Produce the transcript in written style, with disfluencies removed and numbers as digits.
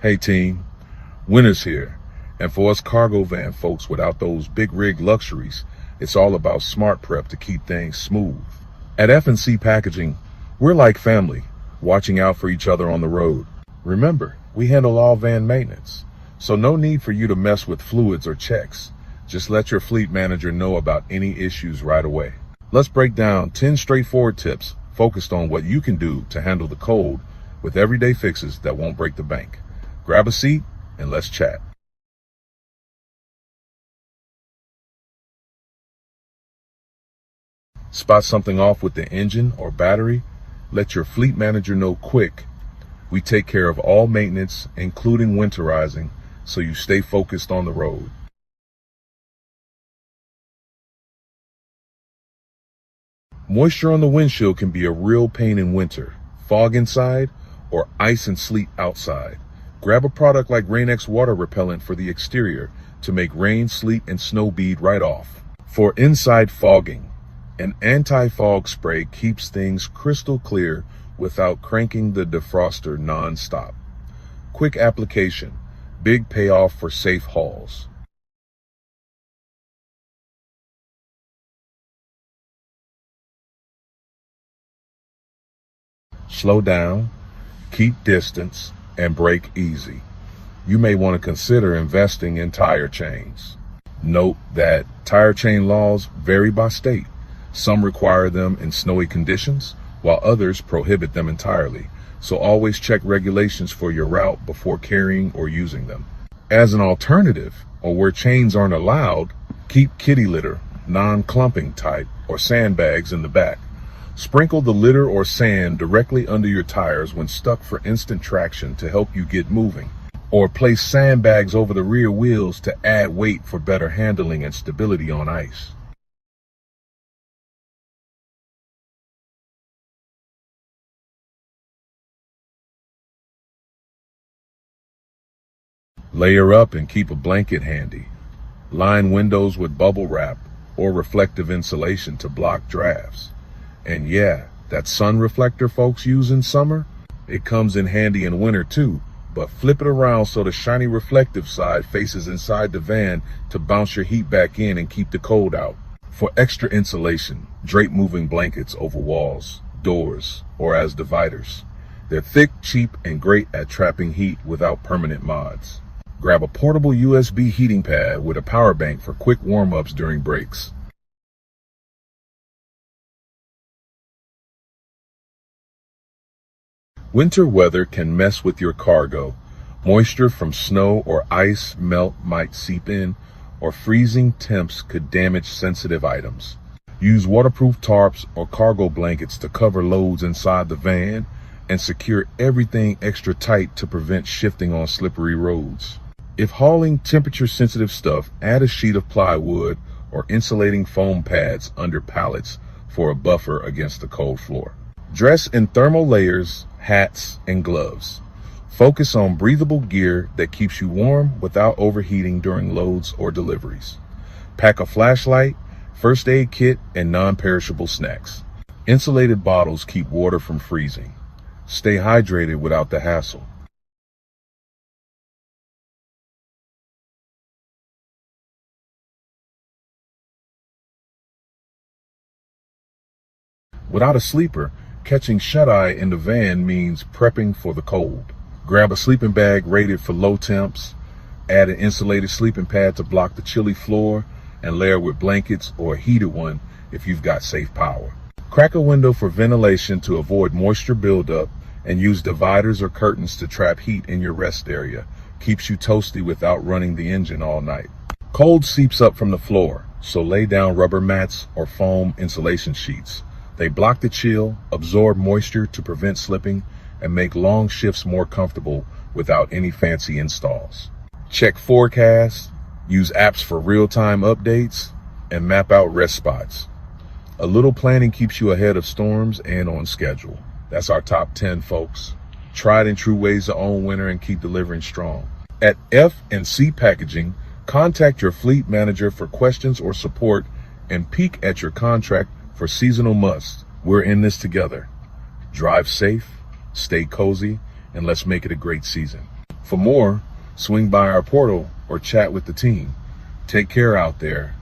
Hey team, winter's here. And for us cargo van folks without those big rig luxuries, it's all about smart prep to keep things smooth. At F&C Packaging, we're like family, watching out for each other on the road. Remember, we handle all van maintenance, so no need for you to mess with fluids or checks. Just let your fleet manager know about any issues right away. Let's break down 10 straightforward tips focused on what you can do to handle the cold with everyday fixes that won't break the bank. Grab a seat and let's chat. Spot something off with the engine or battery? Let your fleet manager know quick. We take care of all maintenance, including winterizing, so you stay focused on the road. Moisture on the windshield can be a real pain in winter. Fog inside or ice and sleet outside. Grab a product like Rain-X water repellent for the exterior to make rain, sleet, and snow bead right off. For inside fogging, an anti-fog spray keeps things crystal clear without cranking the defroster non-stop. Quick application, big payoff for safe hauls. Slow down, keep distance, and brake easy. You may want to consider investing in tire chains. Note that tire chain laws vary by state. Some require them in snowy conditions, while others prohibit them entirely. So always check regulations for your route before carrying or using them. As an alternative, or where chains aren't allowed, keep kitty litter, non-clumping type, or sandbags in the back. Sprinkle the litter or sand directly under your tires when stuck for instant traction to help you get moving. Or place sandbags over the rear wheels to add weight for better handling and stability on ice. Layer up and keep a blanket handy. Line windows with bubble wrap or reflective insulation to block drafts. And yeah, that sun reflector folks use in summer, it comes in handy in winter too, but flip it around so the shiny reflective side faces inside the van to bounce your heat back in and keep the cold out. For extra insulation, drape moving blankets over walls, doors, or as dividers. They're thick, cheap, and great at trapping heat without permanent mods. Grab a portable USB heating pad with a power bank for quick warm-ups during breaks. Winter weather can mess with your cargo. Moisture from snow or ice melt might seep in, or freezing temps could damage sensitive items. Use waterproof tarps or cargo blankets to cover loads inside the van and secure everything extra tight to prevent shifting on slippery roads. If hauling temperature-sensitive stuff, add a sheet of plywood or insulating foam pads under pallets for a buffer against the cold floor. Dress in thermal layers, hats, and gloves. Focus on breathable gear that keeps you warm without overheating during loads or deliveries. Pack a flashlight, first aid kit, and non-perishable snacks. Insulated bottles keep water from freezing. Stay hydrated without the hassle. Without a sleeper, catching shut-eye in the van means prepping for the cold. Grab a sleeping bag rated for low temps, add an insulated sleeping pad to block the chilly floor, and layer with blankets or a heated one if you've got safe power. Crack a window for ventilation to avoid moisture buildup, and use dividers or curtains to trap heat in your rest area. Keeps you toasty without running the engine all night. Cold seeps up from the floor, so lay down rubber mats or foam insulation sheets. They block the chill, absorb moisture to prevent slipping, and make long shifts more comfortable without any fancy installs. Check forecasts, use apps for real-time updates, and map out rest spots. A little planning keeps you ahead of storms and on schedule. That's our top 10, folks. Tried and true ways to own winter and keep delivering strong. At F&C Packaging, contact your fleet manager for questions or support and peek at your contract for seasonal musts. We're in this together. Drive safe, stay cozy, and let's make it a great season. For more, swing by our portal or chat with the team. Take care out there.